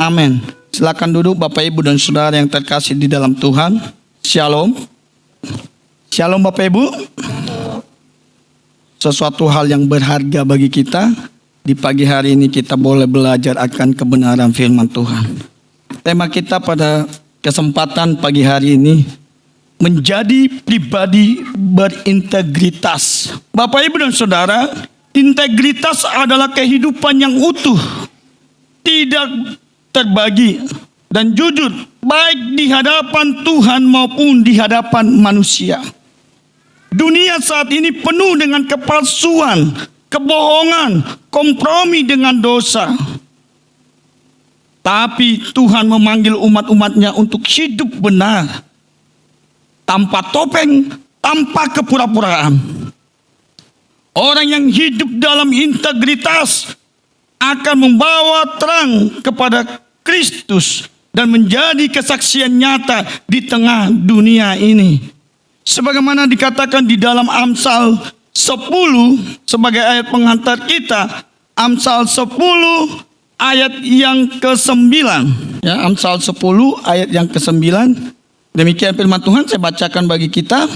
Amin. Silakan duduk Bapak Ibu dan Saudara yang terkasih di dalam Tuhan. Shalom. Shalom Bapak Ibu. Sesuatu hal yang berharga bagi kita. Di pagi hari ini kita boleh belajar akan kebenaran firman Tuhan. Tema kita pada kesempatan pagi hari ini, menjadi pribadi berintegritas. Bapak Ibu dan Saudara, integritas adalah kehidupan yang utuh, tidak terbagi dan jujur, baik di hadapan Tuhan maupun di hadapan manusia. Dunia saat ini penuh dengan kepalsuan, kebohongan, kompromi dengan dosa. Tapi Tuhan memanggil umat-umatnya untuk hidup benar, tanpa topeng, tanpa kepura-puraan. Orang yang hidup dalam integritas akan membawa terang kepada Kristus dan menjadi kesaksian nyata di tengah dunia ini. Sebagaimana dikatakan di dalam Amsal 10 sebagai ayat pengantar kita, Amsal 10 ayat yang ke-9. Ya, Amsal 10 ayat yang ke-9. Demikian firman Tuhan, saya bacakan bagi kita.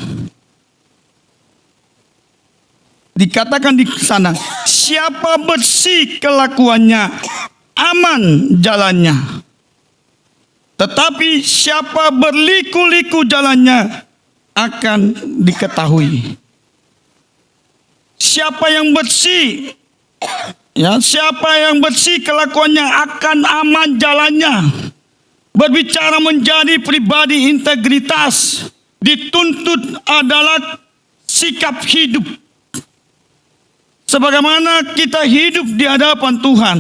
Dikatakan di sana, siapa bersih kelakuannya, aman jalannya. Tetapi siapa berliku-liku jalannya akan diketahui. Siapa yang bersih, ya, siapa yang bersih kelakuannya akan aman jalannya. Berbicara menjadi pribadi integritas, dituntut adalah sikap hidup. Sebagaimana kita hidup di hadapan Tuhan.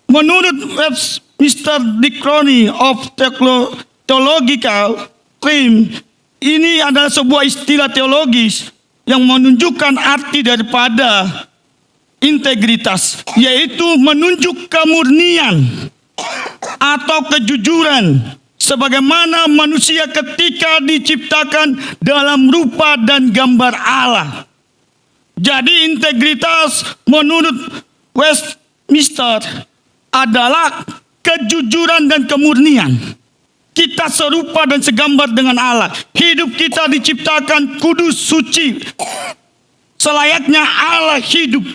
Menurut Westminster Dictionary of Theological Terms, ini adalah sebuah istilah teologis yang menunjukkan arti daripada integritas, yaitu menunjuk kemurnian atau kejujuran sebagaimana manusia ketika diciptakan dalam rupa dan gambar Allah. Jadi integritas menurut Westminster adalah kejujuran dan kemurnian. Kita serupa dan segambar dengan Allah. Hidup kita diciptakan kudus, suci, selayaknya Allah hidup.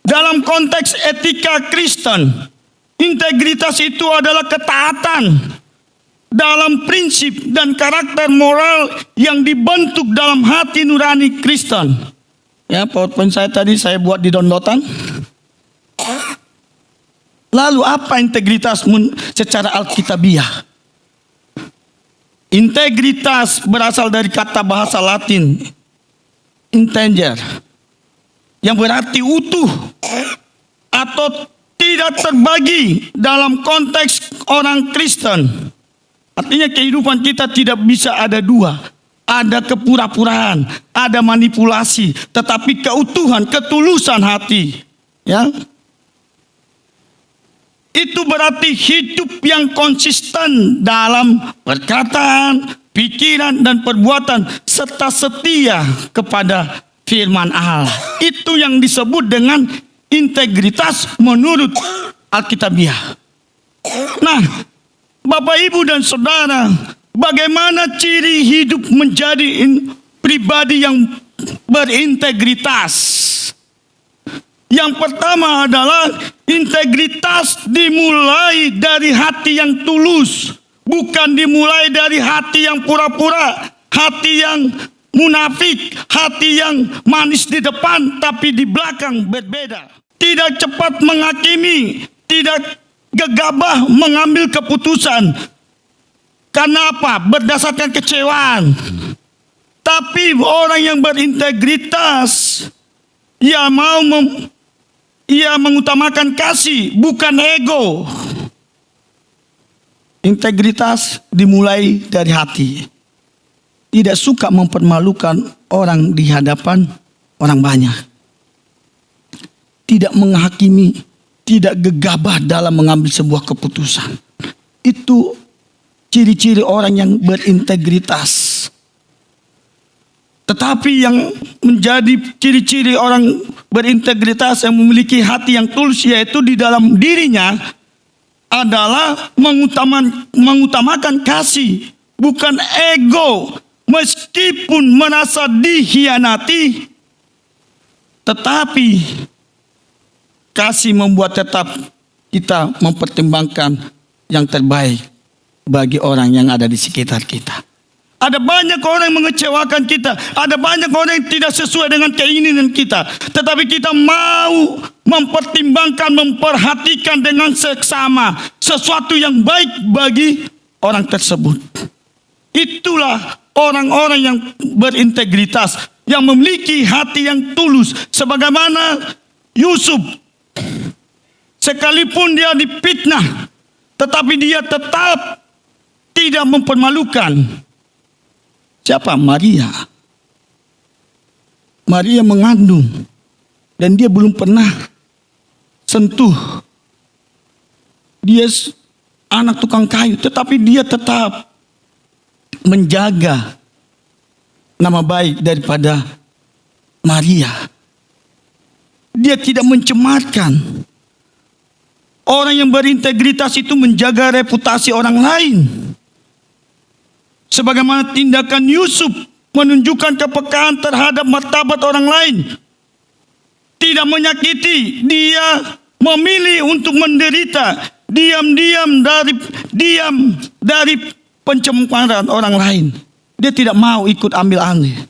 Dalam konteks etika Kristen, integritas itu adalah ketaatan dalam prinsip dan karakter moral yang dibentuk dalam hati nurani Kristen. Ya, PowerPoint saya tadi saya buat di downloadan. Lalu apa integritas secara alkitabiah? Integritas berasal dari kata bahasa Latin integer, yang berarti utuh atau tidak terbagi dalam konteks orang Kristen. Artinya kehidupan kita tidak bisa ada dua. Ada kepura-puraan, ada manipulasi, tetapi keutuhan, ketulusan hati. Ya, itu berarti hidup yang konsisten dalam perkataan, pikiran, dan perbuatan, serta setia kepada firman Allah. Itu yang disebut dengan integritas menurut Alkitabiah. Nah, Bapak Ibu dan Saudara, bagaimana ciri hidup menjadi pribadi yang berintegritas? Yang pertama adalah integritas dimulai dari hati yang tulus, bukan dimulai dari hati yang pura-pura, hati yang munafik, hati yang manis di depan tapi di belakang berbeda. Tidak cepat menghakimi, tidak gegabah mengambil keputusan. Karena apa? Berdasarkan kecewaan. Tapi orang yang berintegritas, ia mengutamakan kasih, bukan ego. Integritas dimulai dari hati. Tidak suka mempermalukan orang di hadapan orang banyak. Tidak menghakimi, tidak gegabah dalam mengambil sebuah keputusan. Itu ciri-ciri orang yang berintegritas. Tetapi yang menjadi ciri-ciri orang berintegritas yang memiliki hati yang tulus, yaitu di dalam dirinya adalah mengutamakan kasih, bukan ego. Meskipun merasa dikhianati, tetapi kasih membuat tetap kita mempertimbangkan yang terbaik bagi orang yang ada di sekitar kita. Ada banyak orang yang mengecewakan kita. Ada banyak orang yang tidak sesuai dengan keinginan kita. Tetapi kita mau mempertimbangkan, memperhatikan dengan seksama sesuatu yang baik bagi orang tersebut. Itulah orang-orang yang berintegritas, yang memiliki hati yang tulus. Sebagaimana Yusuf, sekalipun dia difitnah, tetapi dia tetap tidak mempermalukan. Siapa? Maria. Maria mengandung dan dia belum pernah sentuh. Dia anak tukang kayu, tetapi dia tetap menjaga nama baik daripada Maria. Dia tidak mencemarkan. Orang yang berintegritas itu menjaga reputasi orang lain. Sebagaimana tindakan Yusuf menunjukkan kepekaan terhadap martabat orang lain. Tidak menyakiti, dia memilih untuk menderita diam dari pencemaran orang lain. Dia tidak mau ikut ambil alih.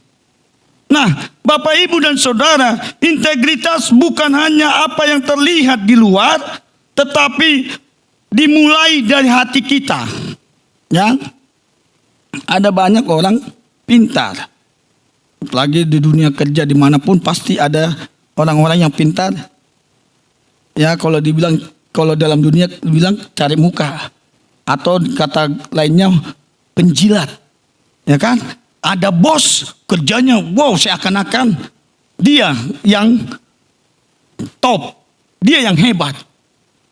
Nah, Bapak Ibu dan Saudara, integritas bukan hanya apa yang terlihat di luar, tetapi dimulai dari hati kita. Ya. Ada banyak orang pintar. Apalagi di dunia kerja dimanapun pasti ada orang-orang yang pintar. Ya, kalau dalam dunia dibilang cari muka, atau kata lainnya penjilat. Ya kan? Ada bos kerjanya wow, seakan-akan dia yang top, dia yang hebat.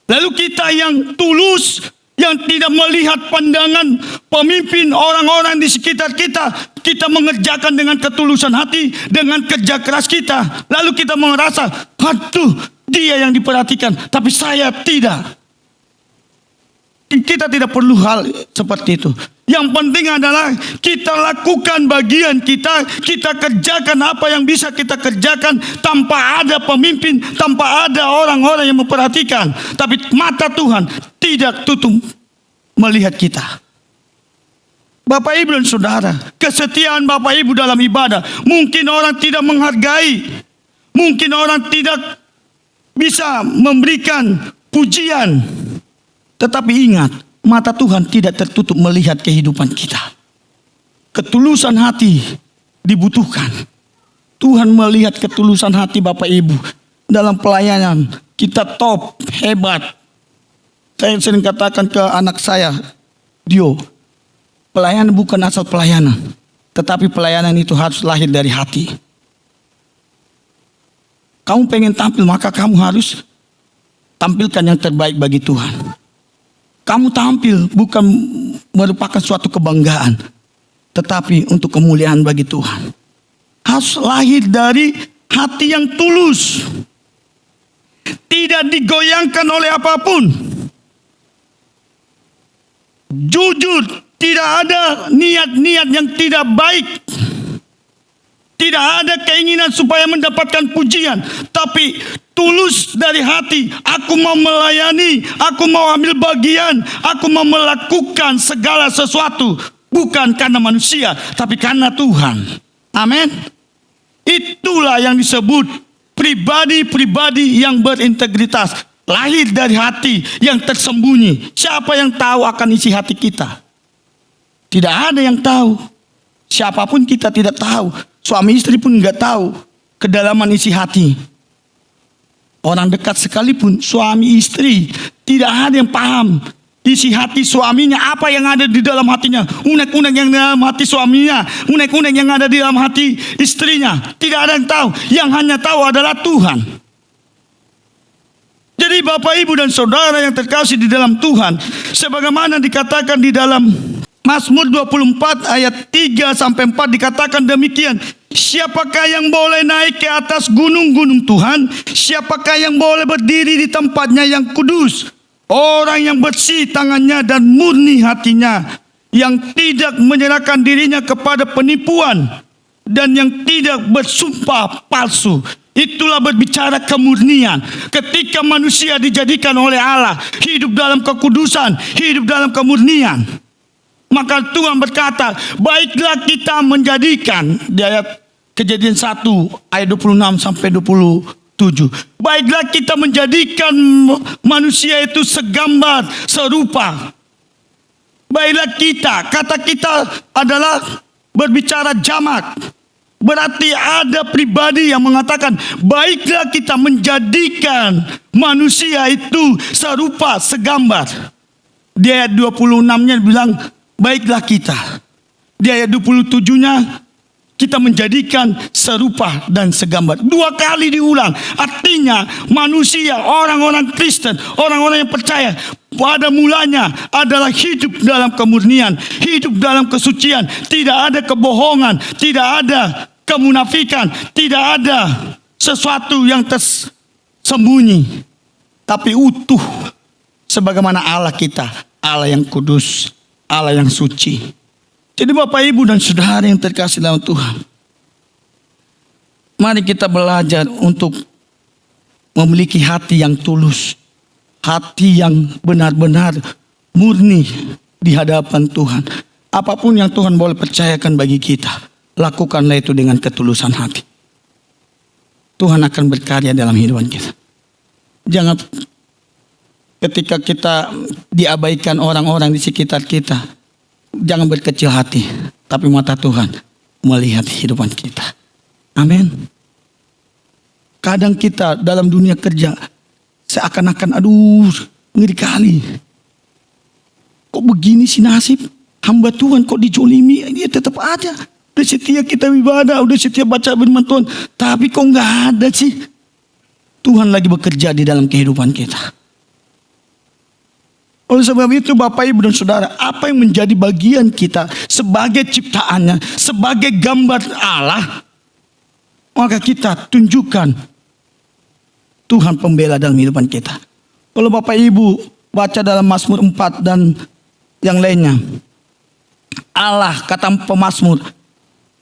Lalu kita yang tulus, yang tidak melihat pandangan pemimpin orang-orang di sekitar kita, kita mengerjakan dengan ketulusan hati, dengan kerja keras kita. Lalu kita merasa, aduh, dia yang diperhatikan, tapi saya tidak. Kita tidak perlu hal seperti itu. Yang penting adalah kita lakukan bagian kita, kita kerjakan apa yang bisa kita kerjakan tanpa ada pemimpin, tanpa ada orang-orang yang memperhatikan. Tapi mata Tuhan tidak tutup melihat kita. Bapak Ibu dan Saudara, kesetiaan Bapak Ibu dalam ibadah, mungkin orang tidak menghargai, mungkin orang tidak bisa memberikan pujian, tetapi ingat, mata Tuhan tidak tertutup melihat kehidupan kita. Ketulusan hati dibutuhkan. Tuhan melihat ketulusan hati Bapak Ibu dalam pelayanan. Kita top, hebat. Saya sering katakan ke anak saya, Dio, pelayanan bukan asal pelayanan, tetapi pelayanan itu harus lahir dari hati. Kamu pengen tampil, maka kamu harus tampilkan yang terbaik bagi Tuhan. Kamu tampil bukan merupakan suatu kebanggaan, tetapi untuk kemuliaan bagi Tuhan. Harus lahir dari hati yang tulus, tidak digoyangkan oleh apapun. Jujur, tidak ada niat-niat yang tidak baik. Tidak ada keinginan supaya mendapatkan pujian, tapi tulus dari hati. Aku mau melayani, aku mau ambil bagian, aku mau melakukan segala sesuatu. Bukan karena manusia, tapi karena Tuhan. Amin. Itulah yang disebut pribadi-pribadi yang berintegritas. Lahir dari hati yang tersembunyi. Siapa yang tahu akan isi hati kita? Tidak ada yang tahu. Siapapun kita tidak tahu. Suami istri pun nggak tahu kedalaman isi hati. Orang dekat sekalipun, suami istri, tidak ada yang paham isi hati suaminya, apa yang ada di dalam hatinya. Unek-unek yang di dalam hati suaminya, unek-unek yang ada di dalam hati istrinya. Tidak ada yang tahu. Yang hanya tahu adalah Tuhan. Jadi Bapak Ibu dan Saudara yang terkasih di dalam Tuhan, sebagaimana dikatakan di dalam Mazmur 24 ayat 3 sampai 4 dikatakan demikian. Siapakah yang boleh naik ke atas gunung-gunung Tuhan? Siapakah yang boleh berdiri di tempatnya yang kudus? Orang yang bersih tangannya dan murni hatinya, yang tidak menyerahkan dirinya kepada penipuan dan yang tidak bersumpah palsu. Itulah berbicara kemurnian. Ketika manusia dijadikan oleh Allah hidup dalam kekudusan, hidup dalam kemurnian, maka Tuhan berkata, baiklah kita menjadikan, di ayat Kejadian 1 ayat 26 sampai 27. Baiklah kita menjadikan manusia itu segambar, serupa. Baiklah kita, kata kita adalah berbicara jamak. Berarti ada pribadi yang mengatakan, baiklah kita menjadikan manusia itu serupa, segambar. Di ayat 26-nya bilang, baiklah kita. Di ayat 27-nya, kita menjadikan serupa dan segambar. 2 kali diulang. Artinya manusia, orang-orang Kristen, orang-orang yang percaya, pada mulanya adalah hidup dalam kemurnian, hidup dalam kesucian. Tidak ada kebohongan, tidak ada kemunafikan, tidak ada sesuatu yang tersembunyi, tapi utuh sebagaimana Allah kita, Allah yang kudus, Allah yang suci. Jadi Bapak, Ibu, dan Saudara yang terkasih dalam Tuhan, mari kita belajar untuk memiliki hati yang tulus, hati yang benar-benar murni di hadapan Tuhan. Apapun yang Tuhan boleh percayakan bagi kita, lakukanlah itu dengan ketulusan hati. Tuhan akan berkarya dalam hidupan kita. Jangan ketika kita diabaikan orang-orang di sekitar kita, jangan berkecil hati, tapi mata Tuhan melihat kehidupan kita. Amin. Kadang kita dalam dunia kerja seakan-akan ngeri kali. Kok begini sih nasib? Hamba Tuhan kok dijolimi? Dia tetap aja. Udah setia kita ibadah, udah setia baca firman Tuhan, tapi kok nggak ada sih? Tuhan lagi bekerja di dalam kehidupan kita. Oleh sebab itu Bapak, Ibu, dan Saudara, apa yang menjadi bagian kita sebagai ciptaannya, sebagai gambar Allah, maka kita tunjukkan Tuhan pembela dalam kehidupan kita. Kalau Bapak Ibu baca dalam Mazmur 4 dan yang lainnya, Allah, kata pemazmur,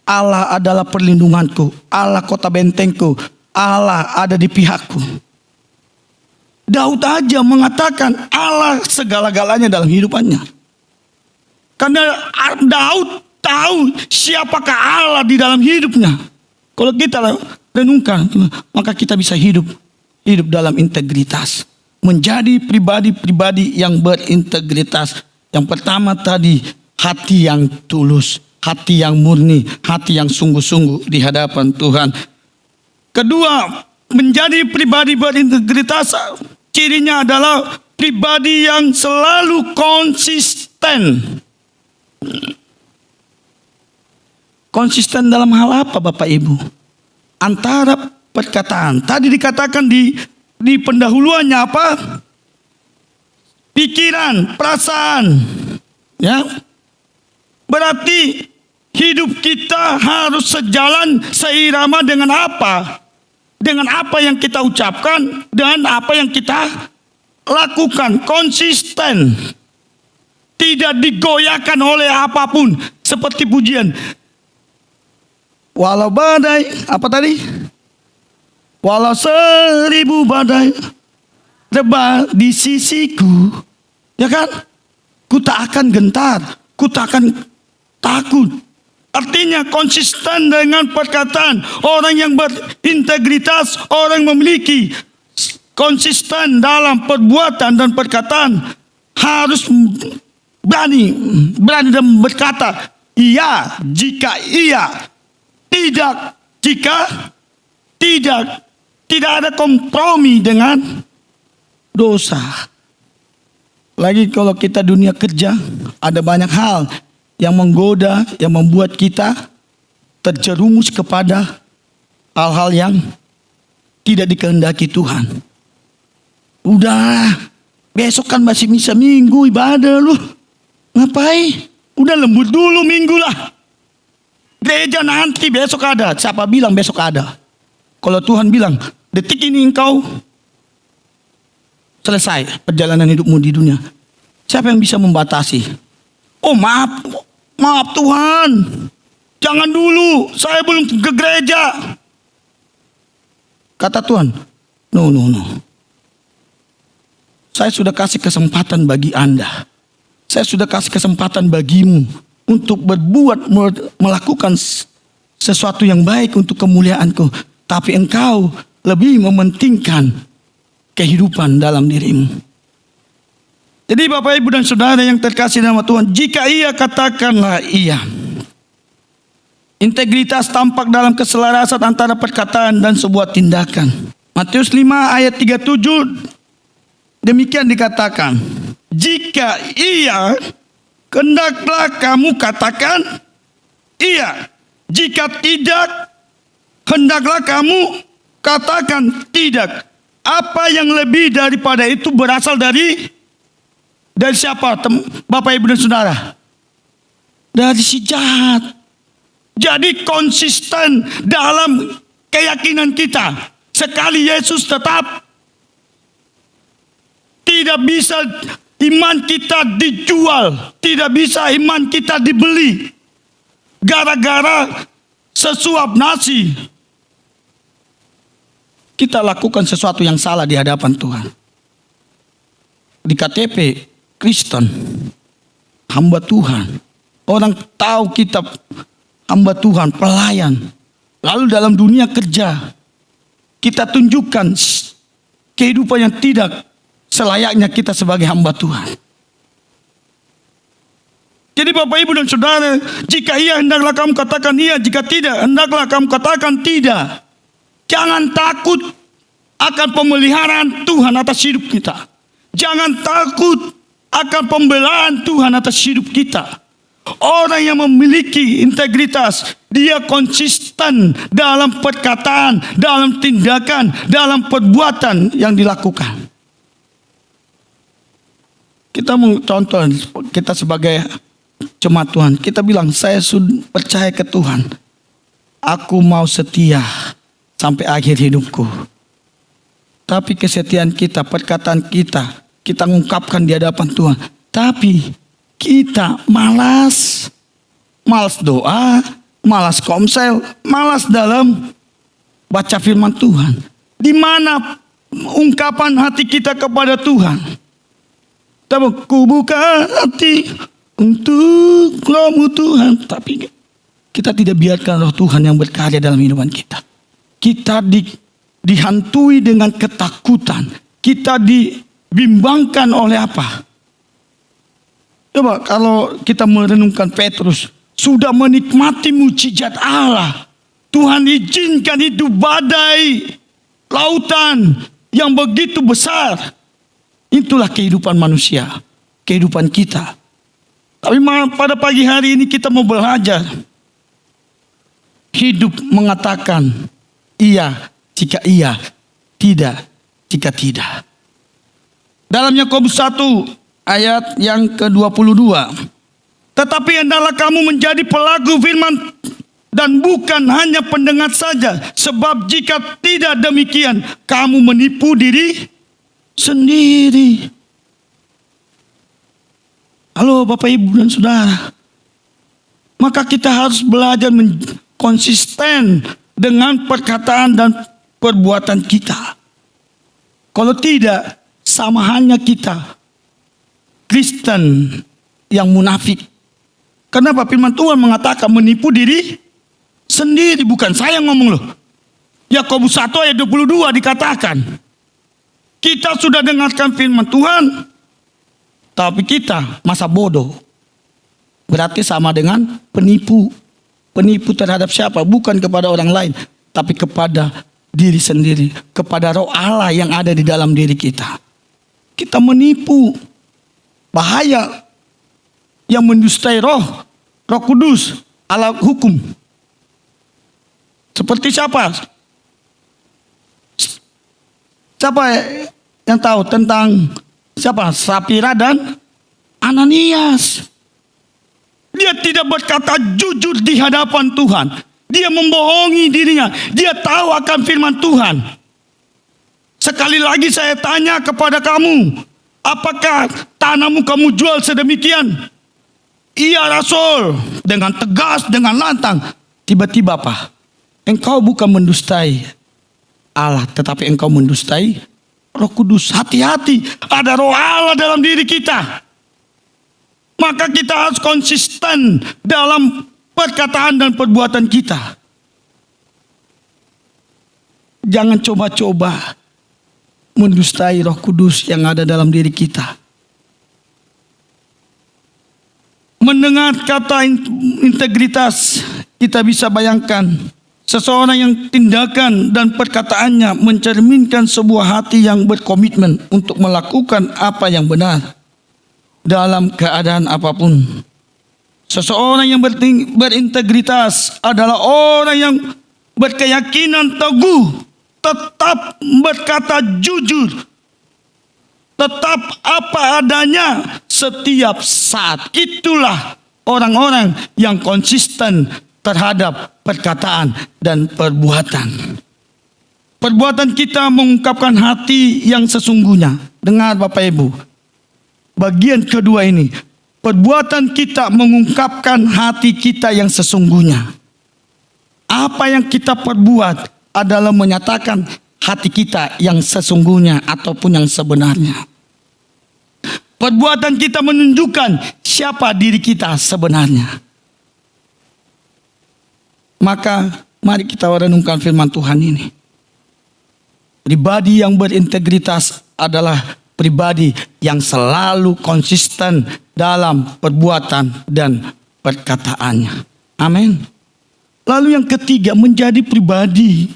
Allah adalah perlindunganku, Allah kota bentengku, Allah ada di pihakku. Daud aja mengatakan Allah segala-galanya dalam hidupannya. Karena Daud tahu siapakah Allah di dalam hidupnya. Kalau kita renungkan, maka kita bisa hidup dalam integritas. Menjadi pribadi-pribadi yang berintegritas. Yang pertama tadi, hati yang tulus, hati yang murni, hati yang sungguh-sungguh di hadapan Tuhan. Kedua, menjadi pribadi berintegritas, cirinya adalah pribadi yang selalu konsisten. Konsisten dalam hal apa Bapak Ibu? Antara perkataan. Tadi dikatakan di pendahuluannya apa? Pikiran, perasaan. Ya. Berarti hidup kita harus sejalan seirama dengan apa? Dengan apa yang kita ucapkan dan apa yang kita lakukan. Konsisten. Tidak digoyahkan oleh apapun. Seperti pujian. Walau badai, apa tadi? Walau 1000 badai rebah di sisiku, ya kan? Ku tak akan gentar, ku tak akan takut. Artinya konsisten dengan perkataan. Orang yang berintegritas, orang yang memiliki konsisten dalam perbuatan dan perkataan, harus berani dan berkata iya jika iya, tidak jika tidak. Tidak ada kompromi dengan dosa. Lagi kalau kita dunia kerja, ada banyak hal yang menggoda, yang membuat kita terjerumus kepada hal-hal yang tidak dikehendaki Tuhan. Udah, besok kan masih misa minggu ibadah lu. Ngapain? Udah lembut dulu minggu lah. Gereja nanti besok ada. Siapa bilang besok ada? Kalau Tuhan bilang, detik ini engkau selesai perjalanan hidupmu di dunia. Siapa yang bisa membatasi? Oh maaf Tuhan. Jangan dulu, saya belum ke gereja. Kata Tuhan, no. Saya sudah kasih kesempatan bagi Anda. Saya sudah kasih kesempatan bagimu untuk berbuat, melakukan sesuatu yang baik untuk kemuliaanku. Tapi engkau lebih mementingkan kehidupan dalam dirimu. Jadi Bapak Ibu dan Saudara yang terkasih nama Tuhan, jika iya katakanlah iya. Integritas tampak dalam keselarasan antara perkataan dan sebuah tindakan. Matius 5 ayat 37 demikian dikatakan, jika iya, hendaklah kamu katakan iya. Jika tidak, hendaklah kamu katakan tidak. Apa yang lebih daripada itu berasal dari siapa? Bapak Ibu dan Saudara? Dari si jahat. Jadi konsisten dalam keyakinan kita. Sekali Yesus tetap, tidak bisa iman kita dijual. Tidak bisa iman kita dibeli. Gara-gara sesuap nasi. Kita lakukan sesuatu yang salah di hadapan Tuhan. Di KTP Kristen, hamba Tuhan. Orang tahu kita hamba Tuhan, pelayan. Lalu dalam dunia kerja, kita tunjukkan kehidupan yang tidak selayaknya kita sebagai hamba Tuhan. Jadi Bapak Ibu dan Saudara, jika iya hendaklah kamu katakan iya, jika tidak hendaklah kamu katakan tidak. Jangan takut akan pemeliharaan Tuhan atas hidup kita. Jangan takut akan pembelaan Tuhan atas hidup kita. Orang yang memiliki integritas, dia konsisten dalam perkataan, dalam tindakan, dalam perbuatan yang dilakukan. Kita mau contoh, kita sebagai jemaat Tuhan, kita bilang, saya sudah percaya ke Tuhan. Aku mau setia sampai akhir hidupku. Tapi kesetiaan kita, perkataan kita ungkapkan di hadapan Tuhan. Tapi kita malas doa, malas komsel, malas dalam baca firman Tuhan. Di mana ungkapan hati kita kepada Tuhan? Ku buka hati untuk Roh-Mu Tuhan. Tapi kita tidak biarkan Roh Tuhan yang berkarya dalam kehidupan kita. Kita dihantui dengan ketakutan. Kita dibimbangkan oleh apa? Coba kalau kita merenungkan Petrus, sudah menikmati mujizat Allah. Tuhan izinkan hidup badai lautan yang begitu besar. Itulah kehidupan manusia, kehidupan kita. Tapi pada pagi hari ini kita mau belajar hidup mengatakan iya jika iya, tidak jika tidak. Dalam Yakobus 1 ayat yang ke-22. Tetapi hendaklah kamu menjadi pelaku firman dan bukan hanya pendengar saja. Sebab jika tidak demikian, kamu menipu diri sendiri. Halo Bapak Ibu dan Saudara. Maka kita harus belajar konsisten dengan perkataan dan perbuatan kita. Kalau tidak, sama halnya kita Kristen yang munafik. Kenapa firman Tuhan mengatakan menipu diri sendiri? Bukan saya yang ngomong loh. Yakobus 1 ayat 22 dikatakan, kita sudah dengarkan firman Tuhan, tapi kita masa bodoh. Berarti sama dengan penipu. Penipu terhadap siapa? Bukan kepada orang lain, tapi kepada diri sendiri, kepada Roh Allah yang ada di dalam diri kita. Kita menipu. Bahaya yang mendustai Roh Kudus, Allah hukum. Seperti siapa? Siapa yang tahu tentang siapa? Sapira dan Ananias. Dia tidak berkata jujur di hadapan Tuhan. Dia membohongi dirinya. Dia tahu akan firman Tuhan. Sekali lagi saya tanya kepada kamu, apakah tanahmu kamu jual sedemikian? Iya Rasul, dengan tegas, dengan lantang. Tiba-tiba apa? Engkau bukan mendustai Allah, tetapi engkau mendustai Roh Kudus. Hati-hati, ada Roh Allah dalam diri kita. Maka kita harus konsisten dalam perkataan dan perbuatan kita. Jangan coba-coba mendustai Roh Kudus yang ada dalam diri kita. Mendengar kata integritas, kita bisa bayangkan seseorang yang tindakan dan perkataannya mencerminkan sebuah hati yang berkomitmen untuk melakukan apa yang benar dalam keadaan apapun. Seseorang yang berintegritas adalah orang yang berkeyakinan teguh, tetap berkata jujur, tetap apa adanya setiap saat. Itulah orang-orang yang konsisten terhadap perkataan dan perbuatan. Perbuatan kita mengungkapkan hati yang sesungguhnya. Dengar Bapak Ibu, bagian kedua ini, perbuatan kita mengungkapkan hati kita yang sesungguhnya. Apa yang kita perbuat adalah menyatakan hati kita yang sesungguhnya ataupun yang sebenarnya. Perbuatan kita menunjukkan siapa diri kita sebenarnya. Maka mari kita renungkan firman Tuhan ini. Pribadi yang berintegritas adalah pribadi yang selalu konsisten dalam perbuatan dan perkataannya. Amin. Lalu yang ketiga, menjadi pribadi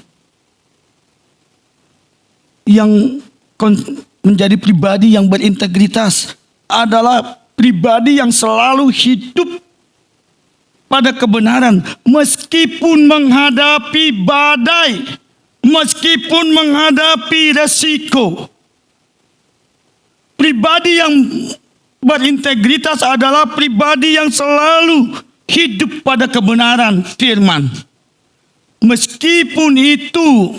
yang berintegritas adalah pribadi yang selalu hidup pada kebenaran meskipun menghadapi badai, meskipun menghadapi resiko. Pribadi yang berintegritas adalah pribadi yang selalu hidup pada kebenaran firman. Meskipun itu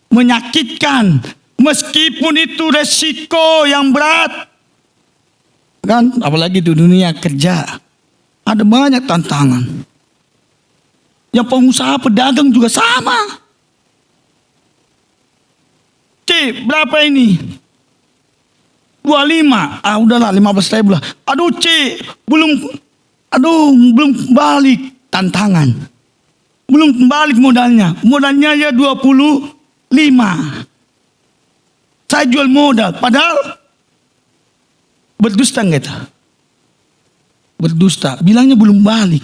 menyakitkan, meskipun itu resiko yang berat. Kan apalagi di dunia kerja ada banyak tantangan. Yang pengusaha pedagang juga sama. C, berapa ini? 25. Ah udahlah 15.000 lah. Aduh C, belum balik tantangan. Belum balik modalnya. Modalnya ya 25. Saya jual modal, padahal berdusta enggak itu? Berdusta, bilangnya belum balik.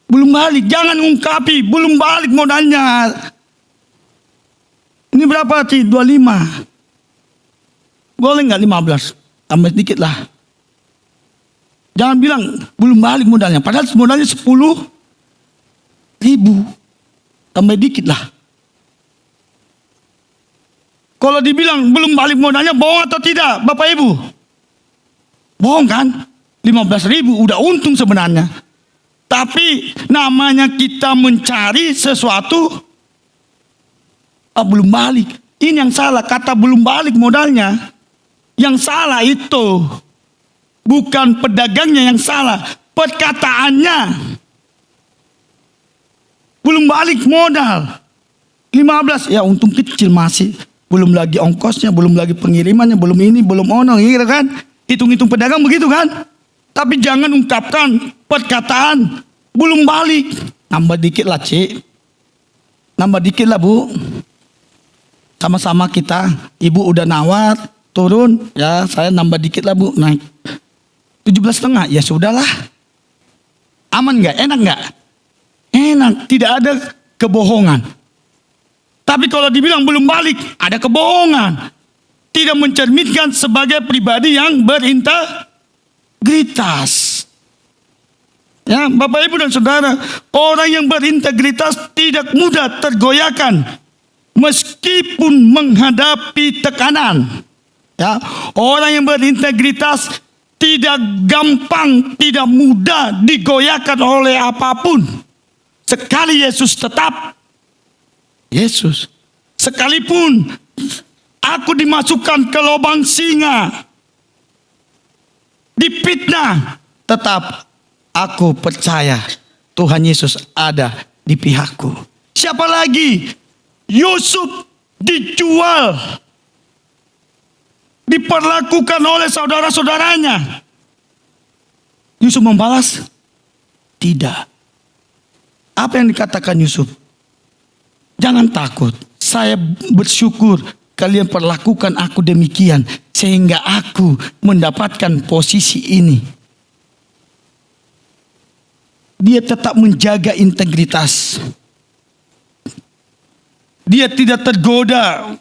Belum balik, jangan ungkapi, belum balik modalnya. Ini berapa sih? 25. Boleh enggak 15? Tambah sedikit lah. Jangan bilang belum balik modalnya, padahal modalnya 10.000. Tambah dikit lah. Kalau dibilang belum balik modalnya, bohong atau tidak Bapak Ibu? Bohong kan? 15.000 udah untung sebenarnya. Tapi namanya kita mencari sesuatu, belum balik. Ini yang salah, kata belum balik modalnya. Yang salah itu bukan pedagangnya yang salah, perkataannya. Belum balik modal 15, ya untung kecil masih. Belum lagi ongkosnya, belum lagi pengirimannya, belum ini, belum ono, gitu kan. Hitung-hitung pedagang begitu kan. Tapi jangan ungkapkan perkataan belum balik. Nambah dikit lah Cik. Nambah dikit lah Bu. Sama-sama kita, Ibu udah nawar, turun. Ya saya nambah dikit lah Bu, naik 17,5. Ya sudahlah. Aman gak? Enak gak? Enak, tidak ada kebohongan. Tapi kalau dibilang belum balik, ada kebohongan. Tidak mencerminkan sebagai pribadi yang berintegritas. Ya, Bapak Ibu dan Saudara, orang yang berintegritas tidak mudah tergoyahkan meskipun menghadapi tekanan. Ya, orang yang berintegritas tidak gampang, tidak mudah digoyahkan oleh apapun. Sekali Yesus tetap Yesus. Sekalipun aku dimasukkan ke lubang singa, difitnah, tetap aku percaya Tuhan Yesus ada di pihakku. Siapa lagi? Yusuf dijual, diperlakukan oleh saudara-saudaranya. Yusuf membalas, tidak. Apa yang dikatakan Yusuf? Jangan takut, saya bersyukur kalian perlakukan aku demikian sehingga aku mendapatkan posisi ini. Dia tetap menjaga integritas. Dia tidak tergoda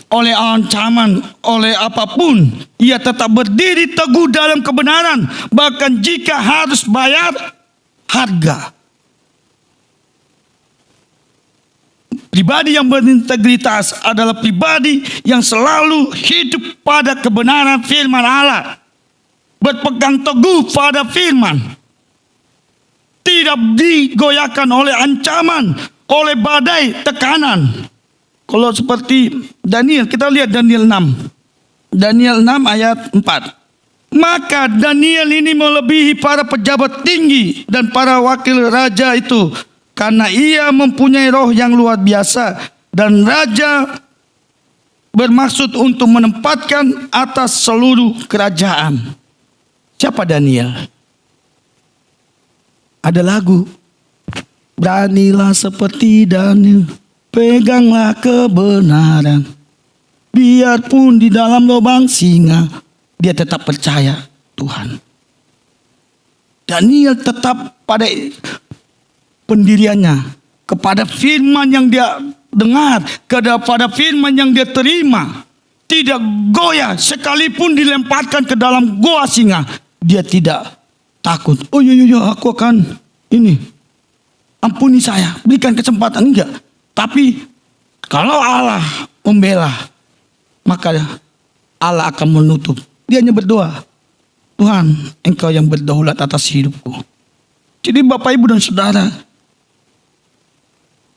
oleh ancaman, oleh apapun. Ia tetap berdiri teguh dalam kebenaran, bahkan jika harus bayar harga. Pribadi yang berintegritas adalah pribadi yang selalu hidup pada kebenaran firman Allah, berpegang teguh pada firman, tidak digoyahkan oleh ancaman, oleh badai tekanan. Kalau seperti Daniel, kita lihat Daniel 6. Daniel 6 ayat 4. Maka Daniel ini melebihi para pejabat tinggi dan para wakil raja itu, karena ia mempunyai roh yang luar biasa, dan raja bermaksud untuk menempatkan atas seluruh kerajaan. Siapa Daniel? Ada lagu, beranilah seperti Daniel, peganglah kebenaran, biarpun di dalam lubang singa, dia tetap percaya Tuhan. Daniel tetap pada pendiriannya, kepada firman yang dia dengar, kepada firman yang dia terima, tidak goyah. Sekalipun dilemparkan ke dalam goa singa, dia tidak takut. Oh iya, aku akan ini, ampuni saya, berikan kesempatan. Enggak. Tapi kalau Allah membela, maka Allah akan menutup. Dia hanya berdoa, Tuhan, Engkau yang berdaulat atas hidupku. Jadi Bapak, Ibu, dan Saudara,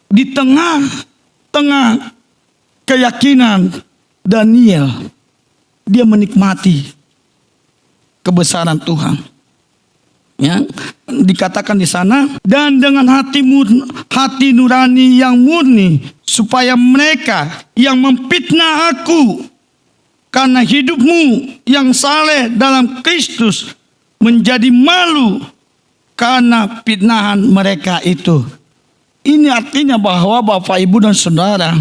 di tengah-tengah keyakinan Daniel, dia menikmati kebesaran Tuhan. Ya, dikatakan di sana, dan dengan hati nurani yang murni, supaya mereka yang memfitnah aku karena hidupmu yang saleh dalam Kristus menjadi malu karena fitnahan mereka itu. Ini artinya bahwa Bapak, Ibu, dan Saudara,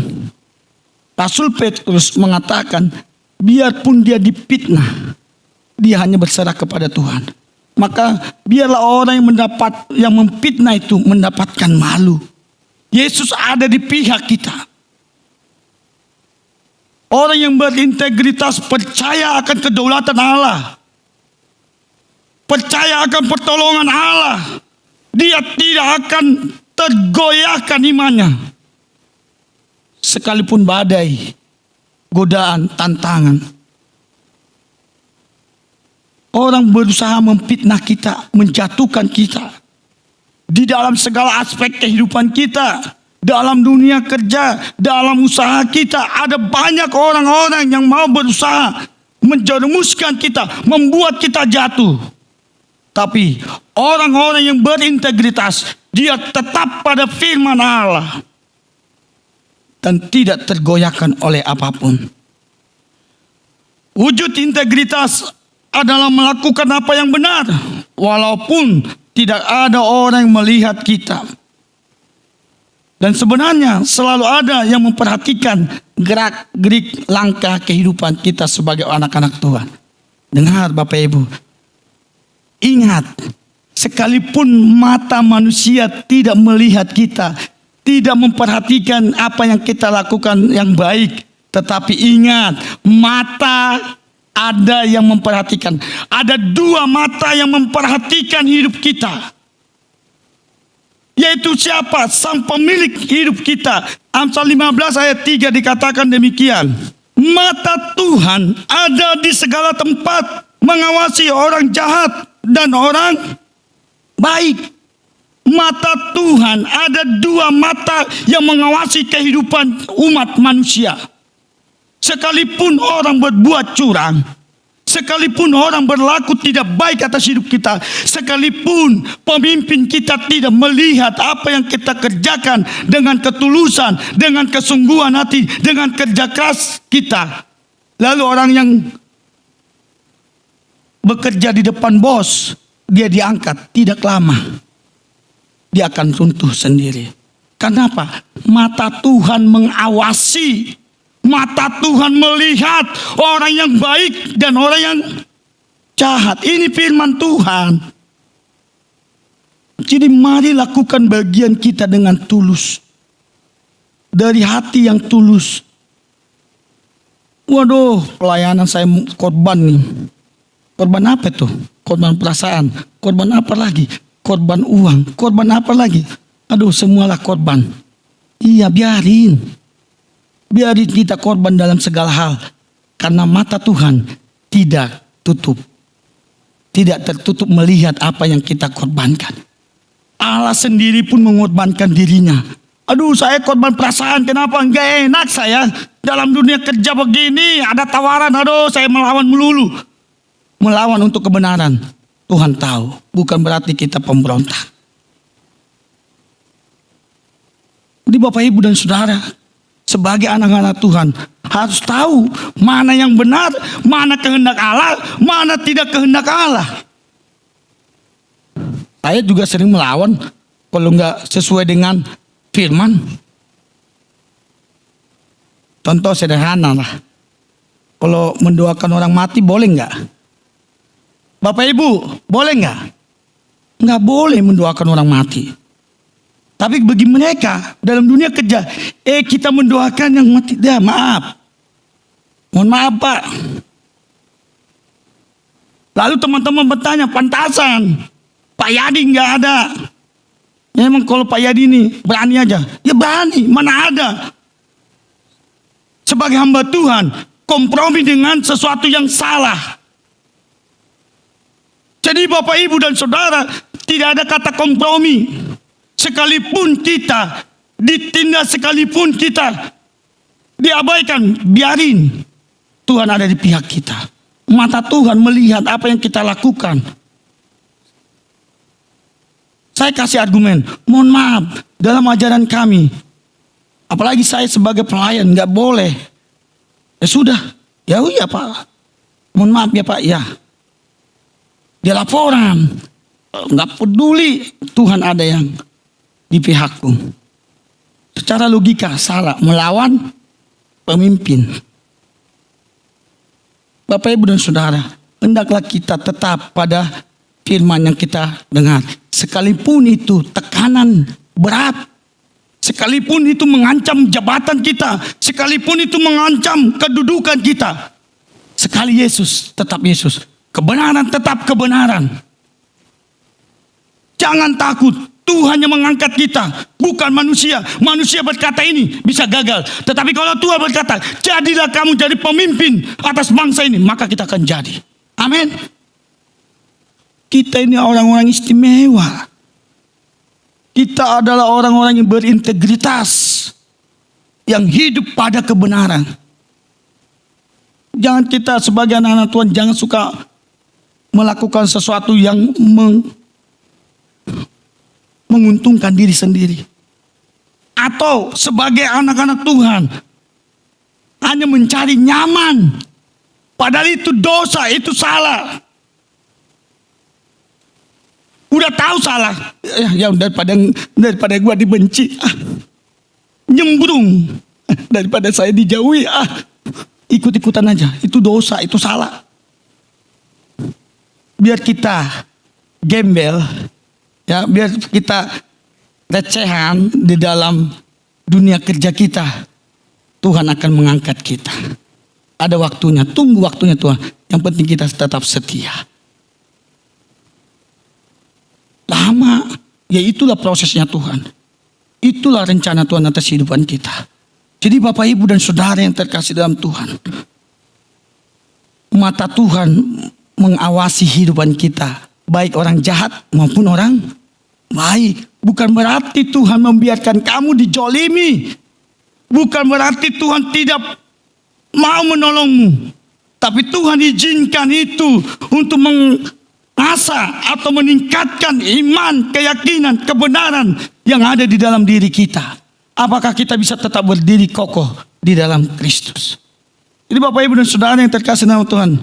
Rasul Petrus mengatakan, biarpun dia difitnah, dia hanya berserah kepada Tuhan. Maka biarlah orang yang memfitnah itu mendapatkan malu. Yesus ada di pihak kita. Orang yang berintegritas percaya akan kedaulatan Allah, percaya akan pertolongan Allah. Dia tidak akan tergoyahkan imannya, sekalipun badai, godaan, tantangan. Orang berusaha memfitnah kita, menjatuhkan kita di dalam segala aspek kehidupan kita, dalam dunia kerja, dalam usaha kita. Ada banyak orang-orang yang mau berusaha menjerumuskan kita, membuat kita jatuh. Tapi orang-orang yang berintegritas, dia tetap pada firman Allah dan tidak tergoyahkan oleh apapun. Wujud integritas adalah melakukan apa yang benar, walaupun tidak ada orang yang melihat kita. Dan sebenarnya selalu ada yang memperhatikan gerak-gerik langkah kehidupan kita sebagai anak-anak Tuhan. Dengar Bapak Ibu, ingat, sekalipun mata manusia tidak melihat kita, tidak memperhatikan apa yang kita lakukan yang baik, tetapi ingat, mata ada yang memperhatikan. Ada dua mata yang memperhatikan hidup kita, yaitu siapa? Sang pemilik hidup kita. Amsal 15 ayat 3 dikatakan demikian, mata Tuhan ada di segala tempat, mengawasi orang jahat dan orang baik. Mata Tuhan ada dua mata yang mengawasi kehidupan umat manusia. Sekalipun orang berbuat curang, sekalipun orang berlaku tidak baik atas hidup kita, sekalipun pemimpin kita tidak melihat apa yang kita kerjakan dengan ketulusan, dengan kesungguhan hati, dengan kerja keras kita, lalu orang yang bekerja di depan bos, dia diangkat, tidak lama dia akan runtuh sendiri. Kenapa? Mata Tuhan mengawasi, mata Tuhan melihat orang yang baik dan orang yang jahat. Ini firman Tuhan. Jadi mari lakukan bagian kita dengan tulus, dari hati yang tulus. Waduh, pelayanan saya korban nih. Korban apa itu? Korban perasaan. Korban apa lagi? Korban uang. Korban apa lagi? Aduh, semualah korban. Iya, biarin kita korban dalam segala hal. Karena mata Tuhan tidak tertutup melihat apa yang kita korbankan. Allah sendiri pun mengorbankan dirinya. Aduh, saya korban perasaan, kenapa? Enggak enak saya. Dalam dunia kerja begini, ada tawaran, aduh saya melawan melulu. Melawan untuk kebenaran. Tuhan tahu, bukan berarti kita pemberontak. Jadi Bapak Ibu dan Saudara, sebagai anak-anak Tuhan harus tahu mana yang benar, mana kehendak Allah, mana tidak kehendak Allah. Saya juga sering melawan kalau nggak sesuai dengan firman. Contoh sederhana lah, kalau mendoakan orang mati boleh nggak? Bapak Ibu boleh nggak? Nggak boleh mendoakan orang mati. Tapi bagi mereka dalam dunia kerja, kita mendoakan yang mati. Dah, maaf. Mohon maaf Pak. Lalu teman-teman bertanya, pantasan Pak Yadi nggak ada. Ya, emang kalau Pak Yadi ini berani aja. Ya berani, mana ada. Sebagai hamba Tuhan, kompromi dengan sesuatu yang salah. Jadi Bapak Ibu dan Saudara, tidak ada kata kompromi. Sekalipun kita ditindas, sekalipun kita diabaikan, biarin. Tuhan ada di pihak kita. Mata Tuhan melihat apa yang kita lakukan. Saya kasih argumen, mohon maaf, dalam ajaran kami, apalagi saya sebagai pelayan, nggak boleh. Ya sudah, ya iya Pak. Mohon maaf ya Pak, ya. Dia laporan, nggak peduli, Tuhan ada yang di pihakku. Secara logika salah, melawan pemimpin. Bapak Ibu dan Saudara, hendaklah kita tetap pada firman yang kita dengar. Sekalipun itu tekanan berat, sekalipun itu mengancam jabatan kita, sekalipun itu mengancam kedudukan kita, sekali Yesus tetap Yesus, kebenaran tetap kebenaran. Jangan takut. Tuhan yang mengangkat kita, bukan manusia. Manusia berkata ini bisa gagal. Tetapi kalau Tuhan berkata, jadilah kamu jadi pemimpin atas bangsa ini, maka kita akan jadi. Amin. Kita ini orang-orang istimewa. Kita adalah orang-orang yang berintegritas, yang hidup pada kebenaran. Jangan kita sebagai anak-anak Tuhan, jangan suka melakukan sesuatu yang menguntungkan diri sendiri. Atau sebagai anak-anak Tuhan hanya mencari nyaman. Padahal itu dosa, itu salah. Udah tahu salah. Ya daripada gua dibenci. Nyembrung. Daripada saya dijauhi. Ikut-ikutan aja. Itu dosa, itu salah. Biar kita gembel. Ya, biar kita recehan di dalam dunia kerja kita, Tuhan akan mengangkat kita. Ada waktunya, tunggu waktunya Tuhan. Yang penting kita tetap setia. Lama, ya itulah prosesnya Tuhan. Itulah rencana Tuhan atas kehidupan kita. Jadi Bapak Ibu dan Saudara yang terkasih dalam Tuhan, mata Tuhan mengawasi kehidupan kita, baik orang jahat maupun orang baik. Bukan berarti Tuhan membiarkan kamu dijolimi. Bukan berarti Tuhan tidak mau menolongmu. Tapi Tuhan izinkan itu untuk mengasah atau meningkatkan iman, keyakinan, kebenaran yang ada di dalam diri kita. Apakah kita bisa tetap berdiri kokoh di dalam Kristus? Jadi Bapak Ibu dan Saudara yang terkasih dalam Tuhan,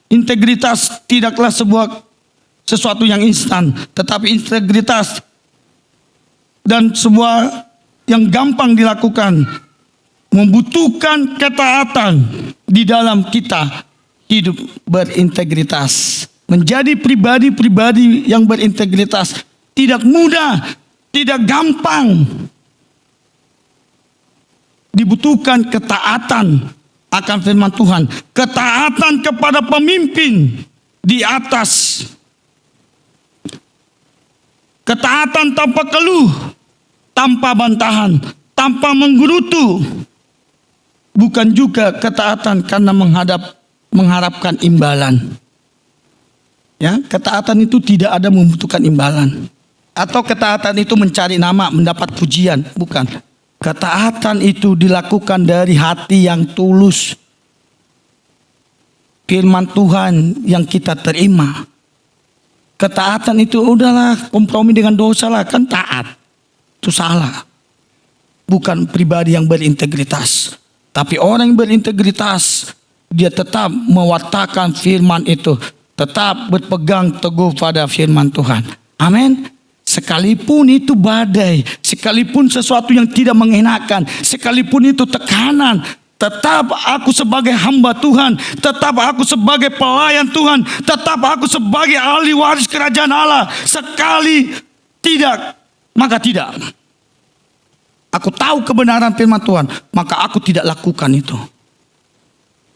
integritas tidaklah sesuatu yang instan, tetapi integritas dan sebuah yang gampang dilakukan, membutuhkan ketaatan di dalam kita hidup berintegritas. Menjadi pribadi-pribadi yang berintegritas tidak mudah, tidak gampang. Dibutuhkan ketaatan akan firman Tuhan, ketaatan kepada pemimpin di atas, ketaatan tanpa keluh, tanpa bantahan, tanpa menggerutu. Bukan juga ketaatan karena mengharapkan imbalan. Ya, ketaatan itu tidak ada membutuhkan imbalan. Atau ketaatan itu mencari nama, mendapat pujian, bukan. Ketaatan itu dilakukan dari hati yang tulus. Firman Tuhan yang kita terima. Ketaatan itu udahlah, kompromi dengan dosa lah, kan taat. Itu salah. Bukan pribadi yang berintegritas. Tapi orang yang berintegritas, dia tetap mewartakan firman itu. Tetap berpegang teguh pada firman Tuhan. Amin. Sekalipun itu badai, sekalipun sesuatu yang tidak mengenakan, sekalipun itu tekanan, tetap aku sebagai hamba Tuhan, tetap aku sebagai pelayan Tuhan, tetap aku sebagai ahli waris kerajaan Allah. Sekali tidak, maka tidak. Aku tahu kebenaran firman Tuhan, maka aku tidak lakukan itu.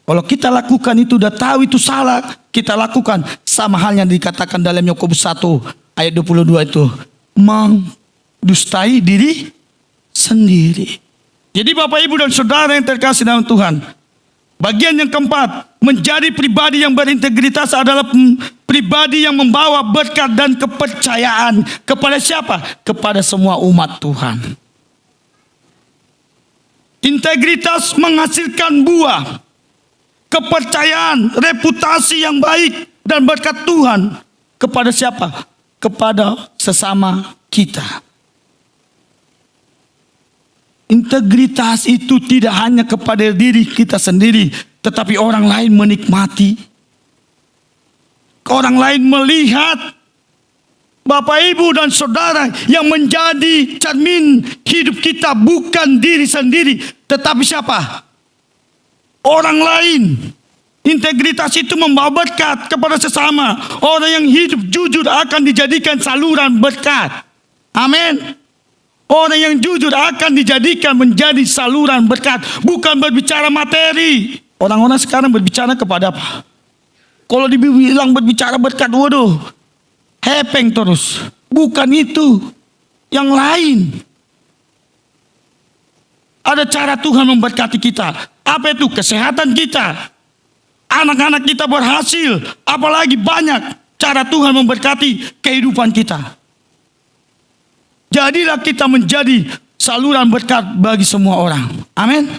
Kalau kita lakukan itu, udah tahu itu salah, kita lakukan. Sama halnya dikatakan dalam Yakobus 1 ayat 22 itu, mendustai diri sendiri. Jadi Bapak Ibu dan Saudara yang terkasih dalam Tuhan, bagian yang keempat, menjadi pribadi yang berintegritas adalah pribadi yang membawa berkat dan kepercayaan kepada siapa? Kepada semua umat Tuhan. Integritas menghasilkan buah, kepercayaan, reputasi yang baik dan berkat Tuhan kepada siapa? Kepada sesama kita. Integritas itu tidak hanya kepada diri kita sendiri, tetapi orang lain menikmati. Orang lain melihat. Bapak, Ibu dan Saudara, yang menjadi cermin hidup kita bukan diri sendiri, tetapi siapa? Orang lain. Integritas itu membawa berkat kepada sesama. Orang yang hidup jujur akan dijadikan saluran berkat. Amin. Orang yang jujur akan dijadikan menjadi saluran berkat. Bukan berbicara materi. Orang-orang sekarang berbicara kepada apa? Kalau dibilang berbicara berkat, waduh, hepeng terus. Bukan itu. Yang lain. Ada cara Tuhan memberkati kita. Apa itu? Kesehatan kita. Anak-anak kita berhasil. Apalagi banyak cara Tuhan memberkati kehidupan kita. Jadilah kita menjadi saluran berkat bagi semua orang. Amin.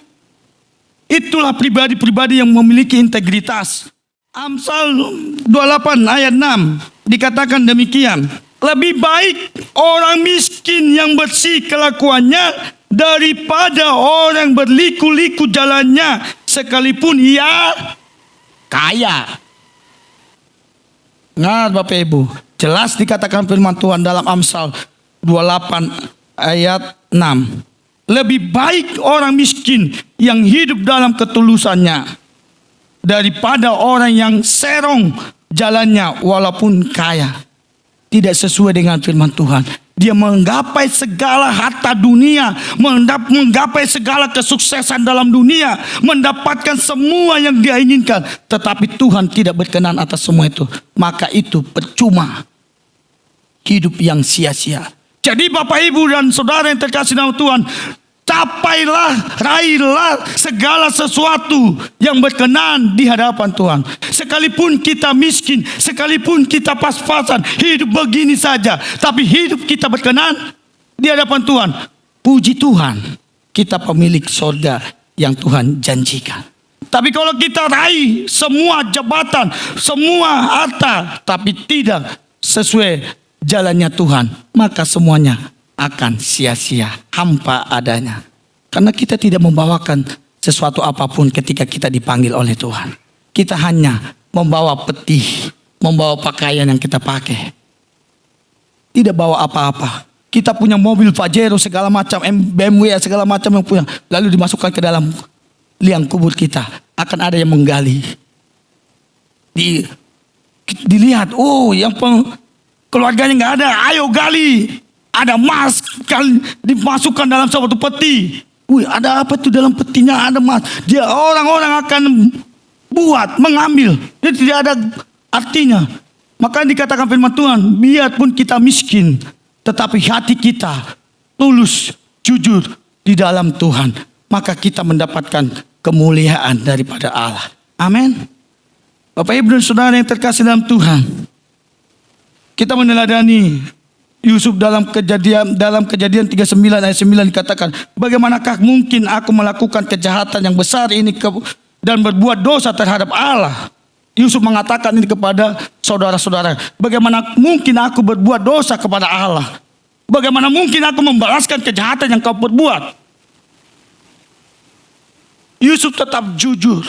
Itulah pribadi-pribadi yang memiliki integritas. Amsal 28 ayat 6 dikatakan demikian. Lebih baik orang miskin yang bersih kelakuannya daripada orang berliku-liku jalannya sekalipun ia kaya. Ingat Bapak Ibu, jelas dikatakan firman Tuhan dalam Amsal 28 ayat 6. Lebih baik orang miskin yang hidup dalam ketulusannya daripada orang yang serong jalannya walaupun kaya. Tidak sesuai dengan firman Tuhan. Dia menggapai segala harta dunia, menggapai segala kesuksesan dalam dunia, mendapatkan semua yang dia inginkan, tetapi Tuhan tidak berkenan atas semua itu. Maka itu percuma, hidup yang sia-sia. Jadi Bapak Ibu dan Saudara yang terkasih dalam Tuhan, Capailah, raihlah segala sesuatu yang berkenan di hadapan Tuhan. Sekalipun kita miskin, sekalipun kita pas-pasan, hidup begini saja, tapi hidup kita berkenan di hadapan Tuhan. Puji Tuhan, kita pemilik surga yang Tuhan janjikan. Tapi kalau kita raih semua jabatan, semua harta, tapi tidak sesuai jalannya Tuhan, maka semuanya akan sia-sia, hampa adanya. Karena kita tidak membawakan sesuatu apapun ketika kita dipanggil oleh Tuhan. Kita hanya membawa peti, membawa pakaian yang kita pakai. Tidak bawa apa-apa. Kita punya mobil Pajero segala macam, BMW segala macam yang punya, lalu dimasukkan ke dalam liang kubur kita. Akan ada yang menggali. Dilihat, oh yang keluarganya nggak ada, ayo gali. Ada emas dimasukkan dalam suatu peti. Wih, ada apa tuh dalam petinya? Ada emas. Dia orang-orang akan buat, mengambil. Dia tidak ada artinya. Maka dikatakan firman Tuhan, biarpun kita miskin, tetapi hati kita tulus, jujur di dalam Tuhan, maka kita mendapatkan kemuliaan daripada Allah. Amin. Bapak Ibu dan Saudara yang terkasih dalam Tuhan, kita meneladani Yusuf dalam kejadian 39 ayat 9 dikatakan, bagaimanakah mungkin aku melakukan kejahatan yang besar ini dan berbuat dosa terhadap Allah. Yusuf mengatakan ini kepada saudara-saudara, bagaimana mungkin aku berbuat dosa kepada Allah? Bagaimana mungkin aku membalaskan kejahatan yang kau perbuat? Yusuf tetap jujur,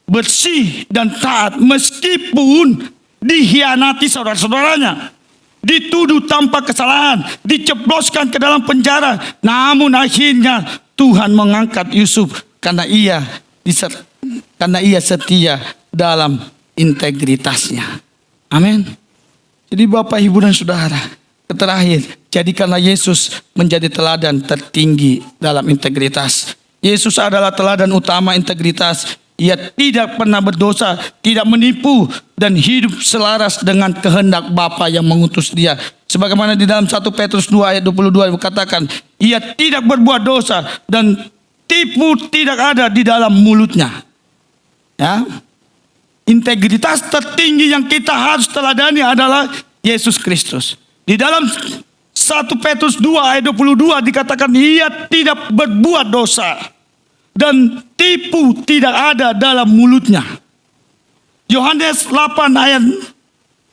bersih dan taat meskipun dikhianati saudara-saudaranya. Dituduh tanpa kesalahan, diceploskan ke dalam penjara. Namun akhirnya Tuhan mengangkat Yusuf karena ia setia dalam integritasnya. Amin. Jadi Bapak, Ibu dan Saudara, terakhir, jadikanlah Yesus menjadi teladan tertinggi dalam integritas. Yesus adalah teladan utama integritas. Ia tidak pernah berdosa, tidak menipu, dan hidup selaras dengan kehendak Bapa yang mengutus dia. Sebagaimana di dalam 1 Petrus 2 ayat 22 dikatakan, ia tidak berbuat dosa dan tipu tidak ada di dalam mulutnya. Ya. Integritas tertinggi yang kita harus teladani adalah Yesus Kristus. Di dalam 1 Petrus 2 ayat 22 dikatakan, ia tidak berbuat dosa dan tipu tidak ada dalam mulutnya. Yohanes 8 ayat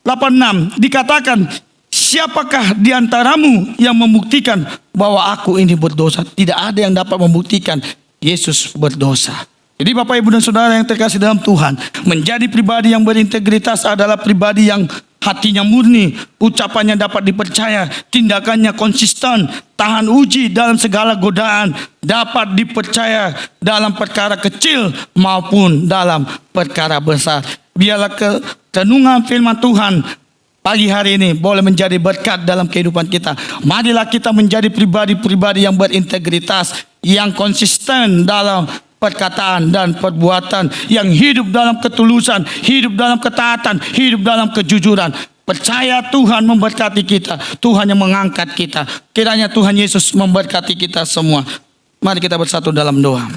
86 dikatakan, siapakah di antaramu yang membuktikan bahwa aku ini berdosa? Tidak ada yang dapat membuktikan Yesus berdosa. Jadi Bapak, Ibu dan Saudara yang terkasih dalam Tuhan, menjadi pribadi yang berintegritas adalah pribadi yang hatinya murni, ucapannya dapat dipercaya, tindakannya konsisten, tahan uji dalam segala godaan, dapat dipercaya dalam perkara kecil maupun dalam perkara besar. Biarlah renungan firman Tuhan pagi hari ini boleh menjadi berkat dalam kehidupan kita. Marilah kita menjadi pribadi-pribadi yang berintegritas, yang konsisten dalam perkataan dan perbuatan, yang hidup dalam ketulusan, hidup dalam ketaatan, hidup dalam kejujuran. Percaya Tuhan memberkati kita, Tuhan yang mengangkat kita. Kiranya Tuhan Yesus memberkati kita semua. Mari kita bersatu dalam doa.